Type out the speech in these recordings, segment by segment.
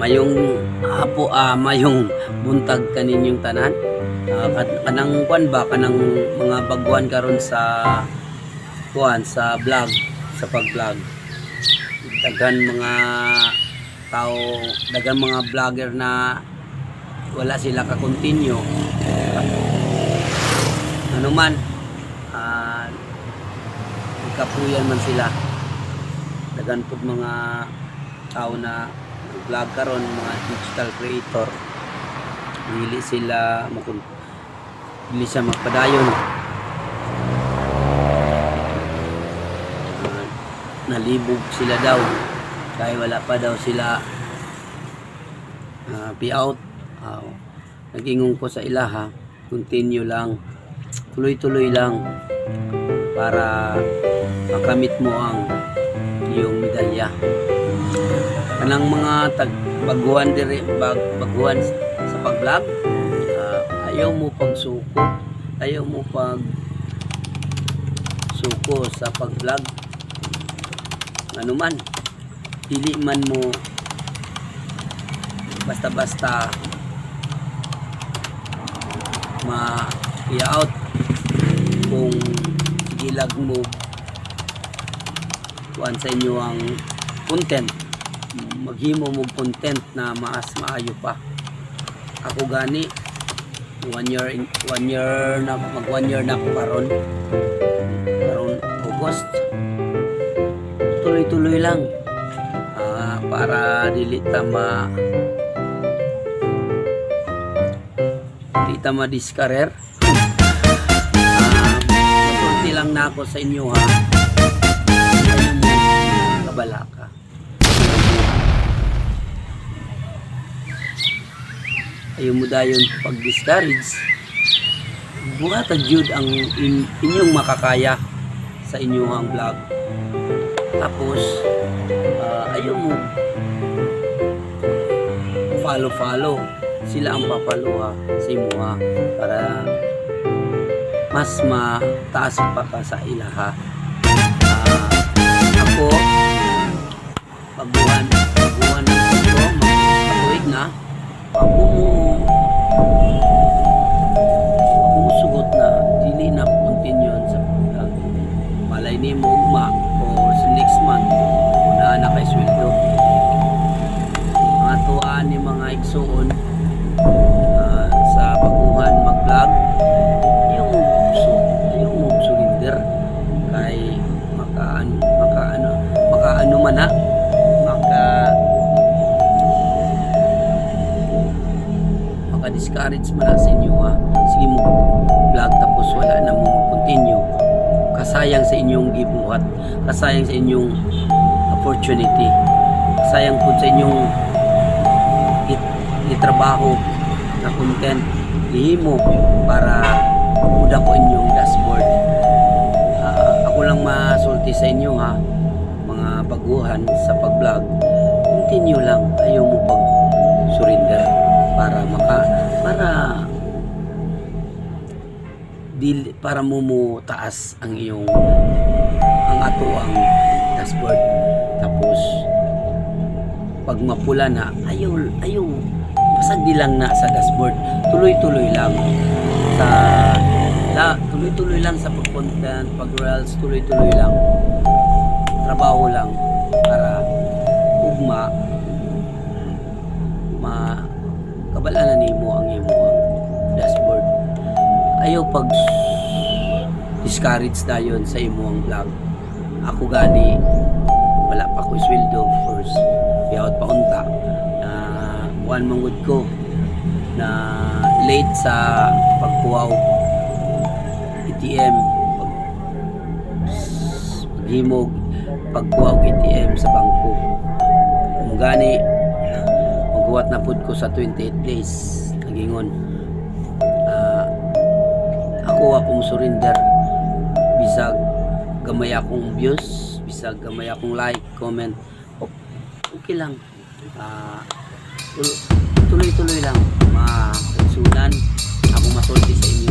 mayong hapo mayong buntag kaninyong tanan. Kanang kwan ba kanang mga baguhan karon sa kuan sa vlog, sa pag-vlog. Dagan mga tao, dagan mga vlogger na wala sila ka-continue. Ano man, kapuyan man sila. Dagan pud mga tao na vlog karon, mga digital creator. Dili sila dili siya magpadayon. Nalibog sila daw kaya wala pa daw sila payout. Nagingong ko sa ilaha, continue lang, tuloy-tuloy lang para makamit mo ang iyong medalya. Kanang mga baguhan baguhan sa pag-vlog, ayaw mo pagsuko, ayaw mo pagsuko sa pag-vlog. Ano man, dili man mo basta-basta ma-out kung gilag mo kuan sa inyo ang content, maghimo mo content na maas maayo pa. Ako gani 1 year na mag 1 year na ako karon August. Tuloy-tuloy lang para dili ta ma-discarer. Masulti lang na ako sa inyo ha. Ayaw mo kabala ka. Ayaw mo dayon pag-discourage. Buhatag jud ang inyong makakaya sa inyong vlog. Tapos ayaw mo follow sila ang papalo sa imo para mas mataas pa ka sa ilaha. Ako baguhan ng pagko matuig na ako sugot na dili na continue sa vlog. Malay ni mo ugma o sa next month una na kay sweldo. Mga tuwaan ni mga igsoon sa baguhan mag-vlog, yung surinder kay makaano man maka-discourage man sa inyo sige mo vlog tapos wala na mo mag-continue. Kasayang sa inyong gibuhat, kasayang sa inyong opportunity, kasayang po sa inyong itrabaho na content ihimo para muda ko inyong dashboard. Ako lang masulti sa inyo mga baguhan sa pag-vlog, continue lang, ayaw mo pag surrender para mo taas ang ato ang dashboard. Tapos pag mapula na ayaw pasag di lang na sa dashboard, tuloy-tuloy lang sa pag-content, pag-reels, tuloy-tuloy lang, trabaho lang para ugma kabala na nimo ang imong dashboard. Ayaw pag discourage dayon sa imong vlog. Ako gani wala pa ko sweldo, first payout pa unta buwan manggod ko na late sa pagkuha og ATM, paghimog pagkuha og ATM sa bangko. Kung gani magbuhat na pud ko sa 28 days nagingon. Akong surrender bisag gamay akong views, bisag gamay akong like, comment, okay lang. Tuloy-tuloy lang masunan. Ako masulti sa inyo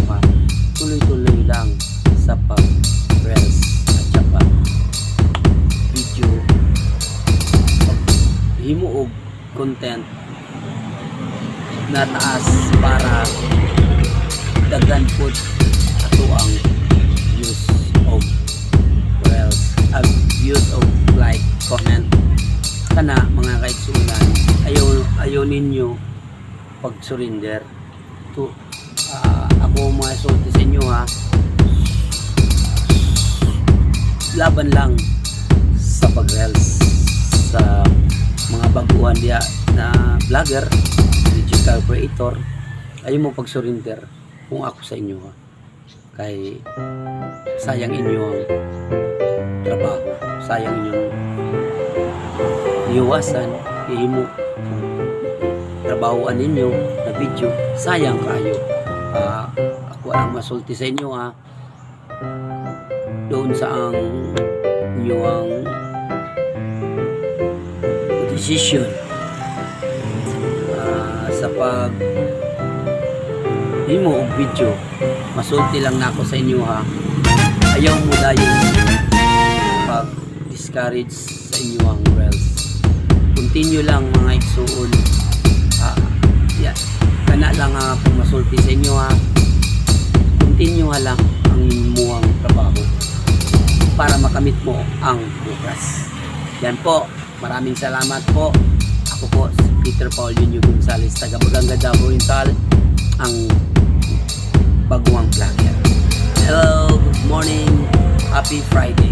tuloy-tuloy lang sa pag-reels at saka video. Himuog content na taas para daghan pud ato ang views of views of like, comment kana mga kaigsuunan. Ayaw ninyo pag surrender to ako mga sulti sa inyo ha, laban lang sa pag-reels sa mga baguhan diya na vlogger, digital creator. Ayaw mo pag-surrender kung ako sa inyo ha, kay sayang inyong trabaho, sayang inyong iwasan, ihimo trabahoan ninyo na video, sayang kayo. Ako ang masulti sa inyo ha, doon sa ang inyong decision sa pag himo og video, masulti lang na ako sa inyo ha, ayaw mo dayon pag discourage sa inyo ang reels. Continue lang mga igsuon, kana lang akong masulti sa inyo ha, continue lang ang imuang trabaho para makamit mo ang bukas. Yan po, maraming salamat po. Ako po si Peter Paul Junio Gonzales, taga Baganga Davao Oriental, ang baguang vlogger. Hello, good morning, happy Friday.